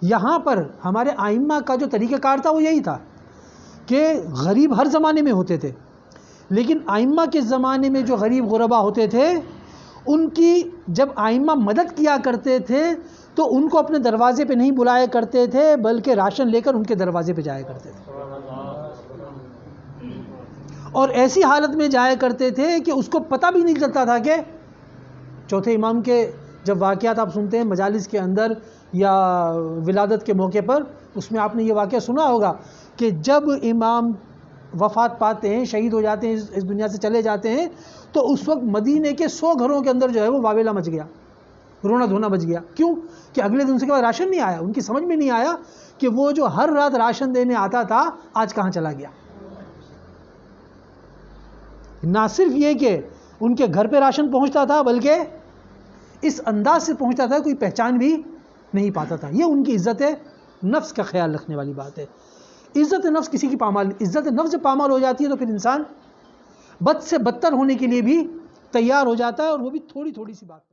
یہاں پر ہمارے ائمہ کا جو طریقہ کار تھا وہ یہی تھا کہ غریب ہر زمانے میں ہوتے تھے، لیکن ائمہ کے زمانے میں جو غریب غربا ہوتے تھے ان کی جب ائمہ مدد کیا کرتے تھے تو ان کو اپنے دروازے پہ نہیں بلایا کرتے تھے بلکہ راشن لے کر ان کے دروازے پہ جایا کرتے تھے، اور ایسی حالت میں جایا کرتے تھے کہ اس کو پتہ بھی نہیں چلتا تھا کہ چوتھے امام کے جب واقعات آپ سنتے ہیں مجالس کے اندر یا ولادت کے موقع پر، اس میں آپ نے یہ واقعہ سنا ہوگا کہ جب امام وفات پاتے ہیں، شہید ہو جاتے ہیں، اس دنیا سے چلے جاتے ہیں، تو اس وقت مدینے کے 100 گھروں کے اندر جو ہے وہ واویلا مچ گیا، رونا دھونا مچ گیا۔ کیوں؟ کہ اگلے دن سے کے بعد راشن نہیں آیا۔ ان کی سمجھ میں نہیں آیا کہ وہ جو ہر رات راشن دینے آتا تھا آج کہاں چلا گیا۔ نہ صرف یہ کہ ان کے گھر پہ راشن پہنچتا تھا بلکہ اس انداز سے پہنچتا تھا کوئی پہچان بھی نہیں پاتا تھا۔ یہ ان کی عزت نفس کا خیال رکھنے والی بات ہے۔ عزت نفس کسی کی پامال، عزت نفس جب پامال ہو جاتی ہے تو پھر انسان بد سے بدتر ہونے کے لیے بھی تیار ہو جاتا ہے، اور وہ بھی تھوڑی تھوڑی سی بات